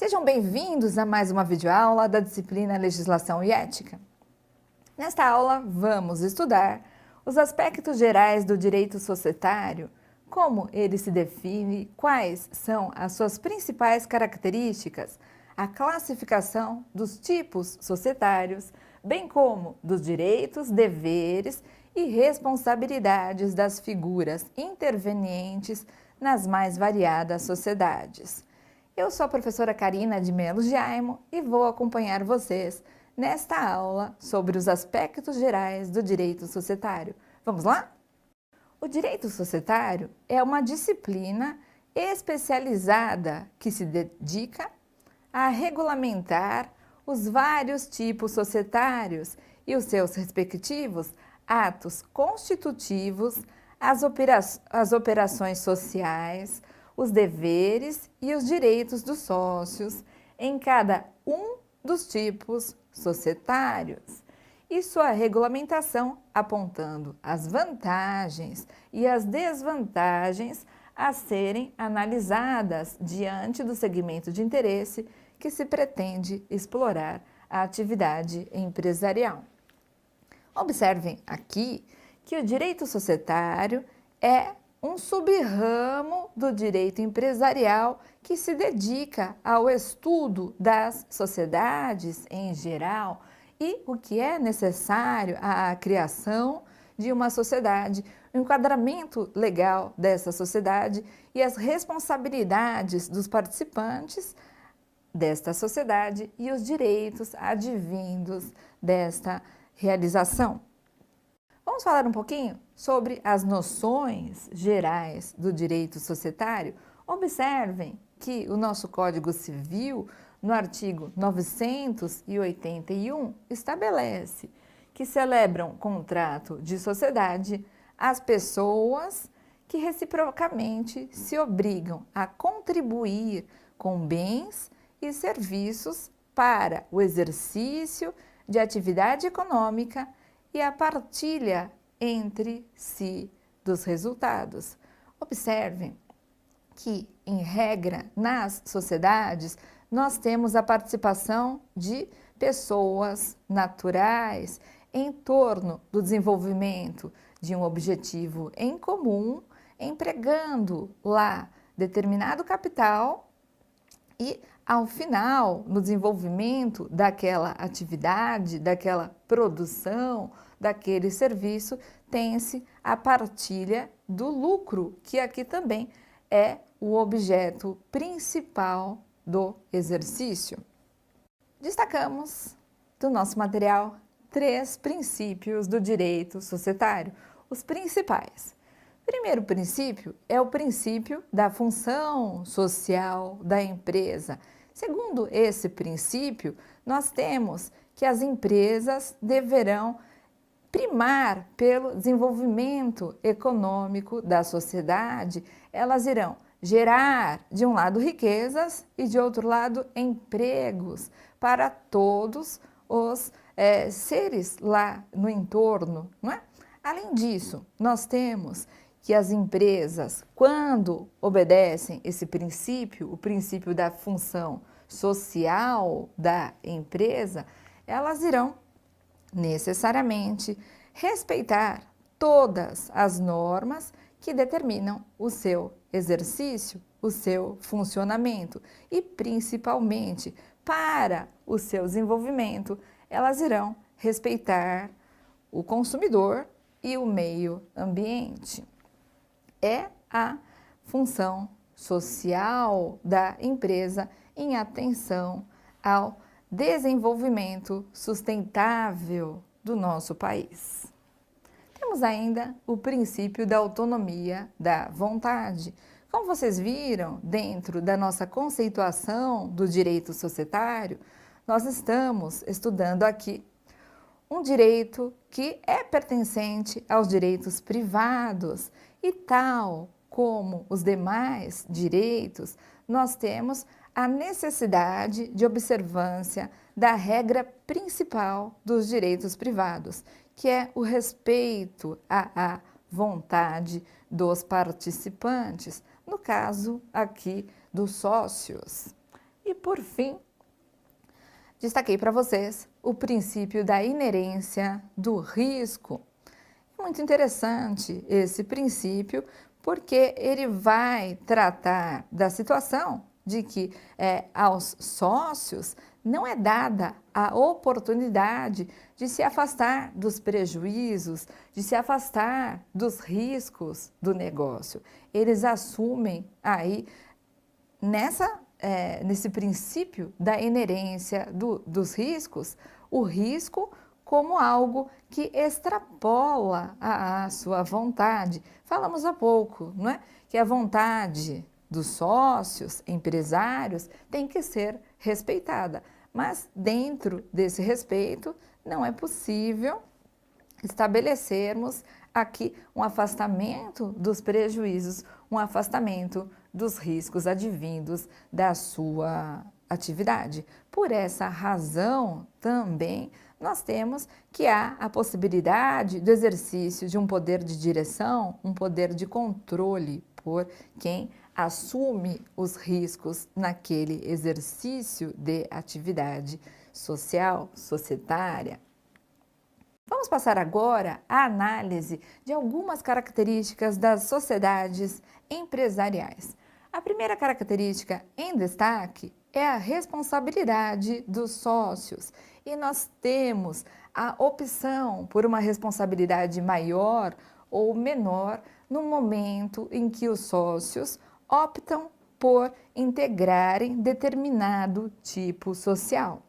Sejam bem-vindos a mais uma videoaula da disciplina Legislação e Ética. Nesta aula, vamos estudar os aspectos gerais do direito societário, como ele se define, quais são as suas principais características, a classificação dos tipos societários, bem como dos direitos, deveres e responsabilidades das figuras intervenientes nas mais variadas sociedades. Eu sou a professora Karina de Melo Jaimo e vou acompanhar vocês nesta aula sobre os aspectos gerais do direito societário. Vamos lá? O direito societário é uma disciplina especializada que se dedica a regulamentar os vários tipos societários e os seus respectivos atos constitutivos, as operações sociais, os deveres e os direitos dos sócios em cada um dos tipos societários e sua regulamentação apontando as vantagens e as desvantagens a serem analisadas diante do segmento de interesse que se pretende explorar a atividade empresarial. Observem aqui que o direito societário é um sub-ramo do direito empresarial que se dedica ao estudo das sociedades em geral e o que é necessário à criação de uma sociedade, o enquadramento legal dessa sociedade e as responsabilidades dos participantes desta sociedade e os direitos advindos desta realização. Vamos falar um pouquinho sobre as noções gerais do direito societário? Observem que o nosso Código Civil, no artigo 981, estabelece que celebram contrato de sociedade as pessoas que reciprocamente se obrigam a contribuir com bens e serviços para o exercício de atividade econômica e a partilha entre si dos resultados. Observem que, em regra, nas sociedades, nós temos a participação de pessoas naturais em torno do desenvolvimento de um objetivo em comum, empregando lá determinado capital e, ao final, no desenvolvimento daquela atividade, daquela produção, daquele serviço, tem-se a partilha do lucro, que aqui também é o objeto principal do exercício. Destacamos do nosso material 3 princípios do direito societário, os principais. O primeiro princípio é o princípio da função social da empresa. Segundo esse princípio, nós temos que as empresas deverão primar pelo desenvolvimento econômico da sociedade. Elas irão gerar, de um lado, riquezas e, de outro lado, empregos para todos os seres lá no entorno, não é? Além disso, nós temos que as empresas, quando obedecem esse princípio, o princípio da função social da empresa, elas irão necessariamente respeitar todas as normas que determinam o seu exercício, o seu funcionamento e, principalmente, para o seu desenvolvimento, elas irão respeitar o consumidor e o meio ambiente. É a função social da empresa em atenção ao desenvolvimento sustentável do nosso país. Temos ainda o princípio da autonomia da vontade. Como vocês viram, dentro da nossa conceituação do direito societário, nós estamos estudando aqui um direito que é pertencente aos direitos privados e, tal como os demais direitos, nós temos a necessidade de observância da regra principal dos direitos privados, que é o respeito à vontade dos participantes, no caso aqui dos sócios. E por fim, destaquei para vocês o princípio da inerência do risco. Muito interessante esse princípio, porque ele vai tratar da situação de que aos sócios não é dada a oportunidade de se afastar dos prejuízos, de se afastar dos riscos do negócio. Eles assumem aí nesse princípio da inerência dos riscos, o risco como algo que extrapola a sua vontade. Falamos há pouco, não é? Que a vontade dos sócios, empresários, tem que ser respeitada. Mas dentro desse respeito, não é possível estabelecermos aqui um afastamento dos prejuízos, um afastamento dos riscos advindos da sua atividade. Por essa razão, também, nós temos que há a possibilidade do exercício de um poder de direção, um poder de controle por quem assume os riscos naquele exercício de atividade social, societária. Vamos passar agora à análise de algumas características das sociedades empresariais. A primeira característica em destaque é a responsabilidade dos sócios, e nós temos a opção por uma responsabilidade maior ou menor no momento em que os sócios optam por integrarem determinado tipo social.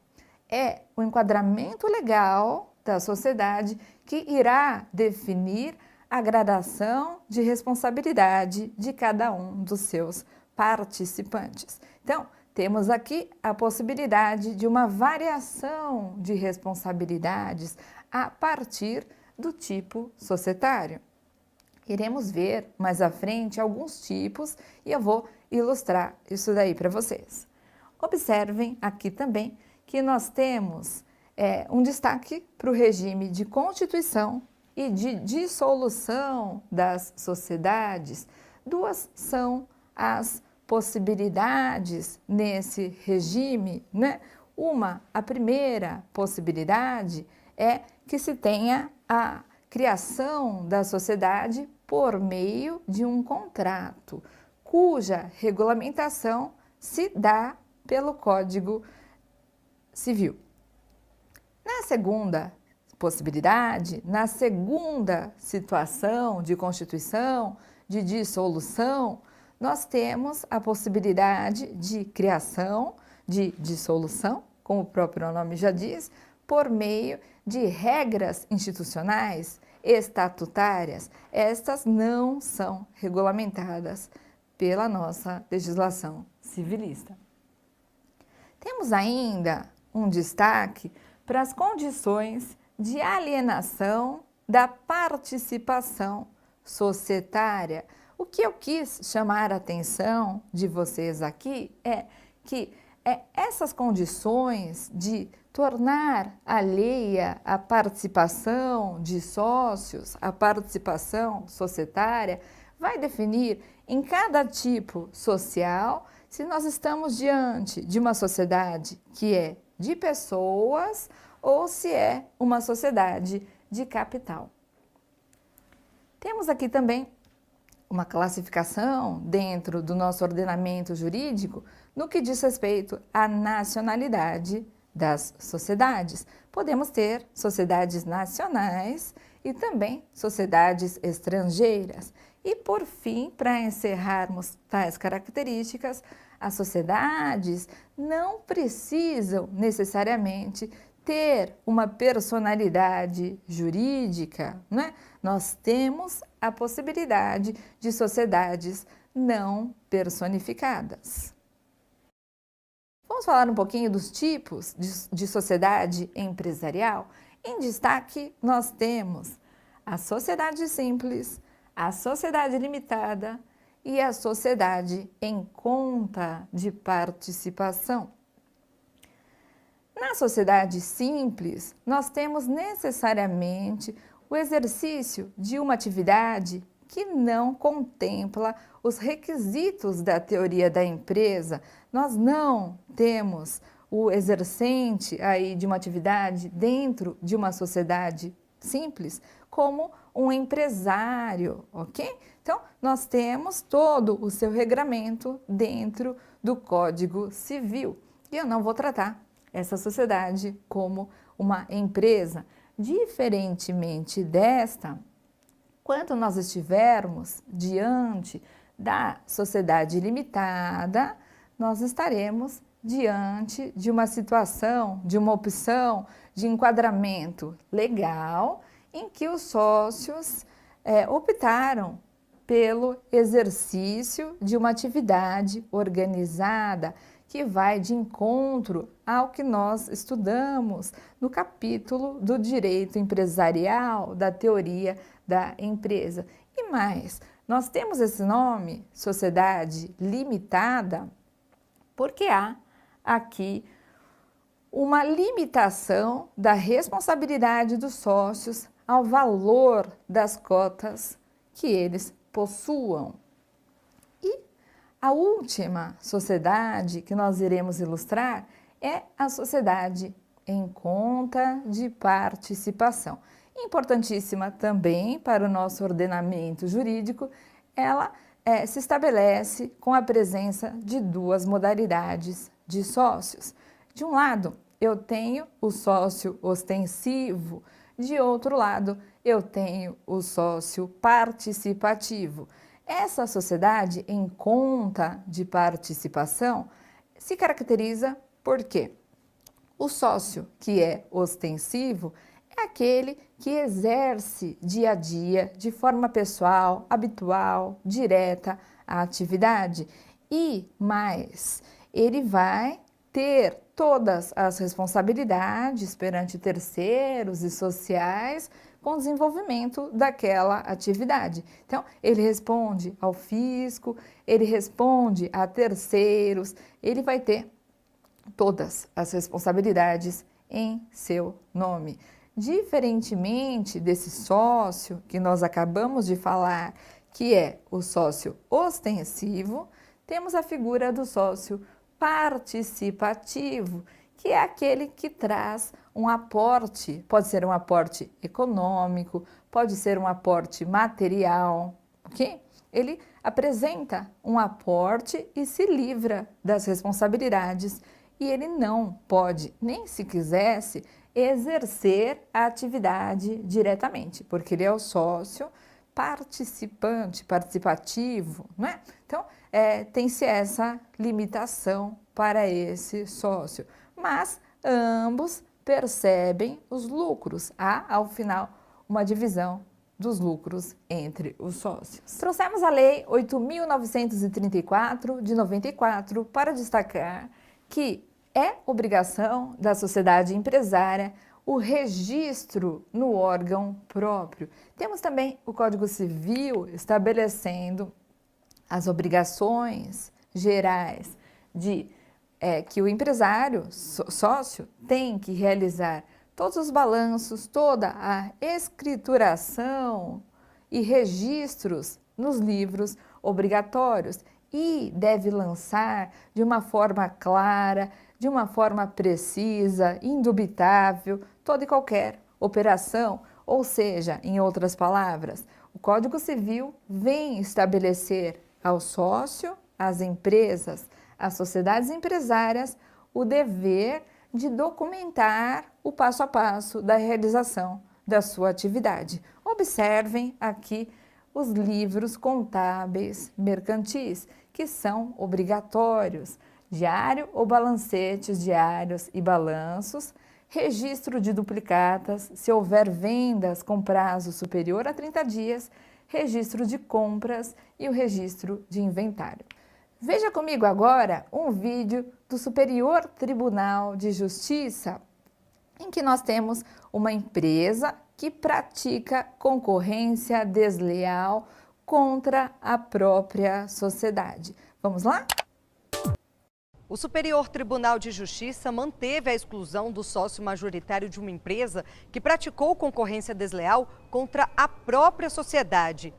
É o enquadramento legal da sociedade que irá definir a gradação de responsabilidade de cada um dos seus participantes. Então, temos aqui a possibilidade de uma variação de responsabilidades a partir do tipo societário. Iremos ver mais à frente alguns tipos e eu vou ilustrar isso daí para vocês. Observem aqui também que nós temos um destaque para o regime de constituição e de dissolução das sociedades. Duas são as possibilidades nesse regime, né? A primeira possibilidade é que se tenha a criação da sociedade por meio de um contrato, cuja regulamentação se dá pelo Código Civil. Na segunda possibilidade, na segunda situação de constituição, de dissolução, nós temos a possibilidade de criação, de dissolução, como o próprio nome já diz, por meio de regras institucionais, estatutárias. Estas não são regulamentadas pela nossa legislação civilista. Temos ainda um destaque para as condições de alienação da participação societária. O que eu quis chamar a atenção de vocês aqui é que essas condições de tornar alheia a participação de sócios, a participação societária, vai definir em cada tipo social se nós estamos diante de uma sociedade que é de pessoas ou se é uma sociedade de capital. Temos aqui também uma classificação dentro do nosso ordenamento jurídico no que diz respeito à nacionalidade das sociedades. Podemos ter sociedades nacionais e também sociedades estrangeiras. E por fim, para encerrarmos tais características, as sociedades não precisam necessariamente ter uma personalidade jurídica, né? Nós temos a possibilidade de sociedades não personificadas. Vamos falar um pouquinho dos tipos de sociedade empresarial? Em destaque, nós temos a sociedade simples, a sociedade limitada e a sociedade em conta de participação. Na sociedade simples, nós temos necessariamente o exercício de uma atividade que não contempla os requisitos da teoria da empresa. Nós não temos o exercente aí de uma atividade dentro de uma sociedade simples como um empresário, ok? Então, nós temos todo o seu regramento dentro do Código Civil. E eu não vou tratar essa sociedade como uma empresa. Diferentemente desta, quando nós estivermos diante da sociedade limitada, nós estaremos diante de uma situação, de uma opção de enquadramento legal em que os sócios optaram pelo exercício de uma atividade organizada que vai de encontro ao que nós estudamos no capítulo do direito empresarial, da teoria da empresa. E mais, nós temos esse nome, sociedade limitada, porque há aqui uma limitação da responsabilidade dos sócios ao valor das cotas que eles possuam. E a última sociedade que nós iremos ilustrar é a sociedade em conta de participação. Importantíssima também para o nosso ordenamento jurídico, ela se estabelece com a presença de duas modalidades de sócios. De um lado, eu tenho o sócio ostensivo, de outro lado, eu tenho o sócio participativo. Essa sociedade em conta de participação se caracteriza por quê? O sócio que é ostensivo é aquele que exerce dia a dia, de forma pessoal, habitual, direta, a atividade. E mais, ele vai ter todas as responsabilidades perante terceiros e sociais com o desenvolvimento daquela atividade. Então, ele responde ao fisco, ele responde a terceiros, ele vai ter todas as responsabilidades em seu nome. Diferentemente desse sócio que nós acabamos de falar, que é o sócio ostensivo, temos a figura do sócio participativo, que é aquele que traz um aporte, pode ser um aporte econômico, pode ser um aporte material, ok? Ele apresenta um aporte e se livra das responsabilidades e ele não pode, nem se quisesse, exercer a atividade diretamente, porque ele é o sócio participante, participativo, não é? Então, tem-se essa limitação para esse sócio, mas ambos percebem os lucros. Há, ao final, uma divisão dos lucros entre os sócios. Trouxemos a Lei 8.934, de 94, para destacar que é obrigação da sociedade empresária o registro no órgão próprio. Temos também o Código Civil estabelecendo as obrigações gerais de que o empresário, sócio, tem que realizar todos os balanços, toda a escrituração e registros nos livros obrigatórios e deve lançar de uma forma clara, de uma forma precisa, indubitável, toda e qualquer operação, ou seja, em outras palavras, o Código Civil vem estabelecer ao sócio, às empresas, às sociedades empresárias, o dever de documentar o passo a passo da realização da sua atividade. Observem aqui os livros contábeis mercantis, que são obrigatórios: diário ou balancetes diários e balanços, registro de duplicatas, se houver vendas com prazo superior a 30 dias, registro de compras e o registro de inventário. Veja comigo agora um vídeo do Superior Tribunal de Justiça, em que nós temos uma empresa que pratica concorrência desleal contra a própria sociedade. Vamos lá? O Superior Tribunal de Justiça manteve a exclusão do sócio majoritário de uma empresa que praticou concorrência desleal contra a própria sociedade.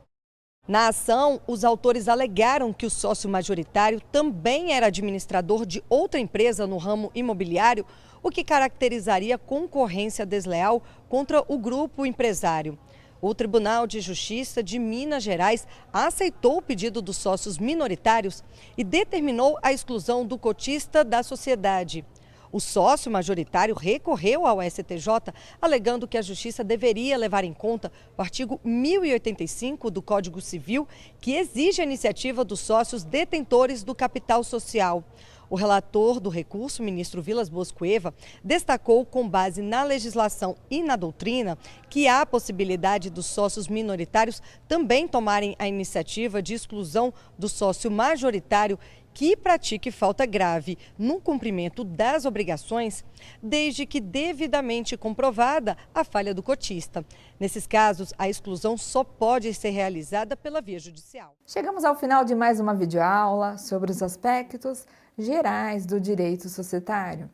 Na ação, os autores alegaram que o sócio majoritário também era administrador de outra empresa no ramo imobiliário, o que caracterizaria concorrência desleal contra o grupo empresário. O Tribunal de Justiça de Minas Gerais aceitou o pedido dos sócios minoritários e determinou a exclusão do cotista da sociedade. O sócio majoritário recorreu ao STJ, alegando que a Justiça deveria levar em conta o artigo 1085 do Código Civil, que exige a iniciativa dos sócios detentores do capital social. O relator do recurso, ministro Vilas Boas Cueva, destacou, com base na legislação e na doutrina, que há a possibilidade dos sócios minoritários também tomarem a iniciativa de exclusão do sócio majoritário que pratique falta grave no cumprimento das obrigações, desde que devidamente comprovada a falha do cotista. Nesses casos, a exclusão só pode ser realizada pela via judicial. Chegamos ao final de mais uma videoaula sobre os aspectos gerais do direito societário.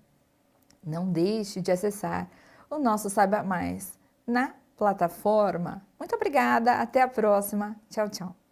Não deixe de acessar o nosso Saiba Mais na plataforma. Muito obrigada, até a próxima. Tchau, tchau.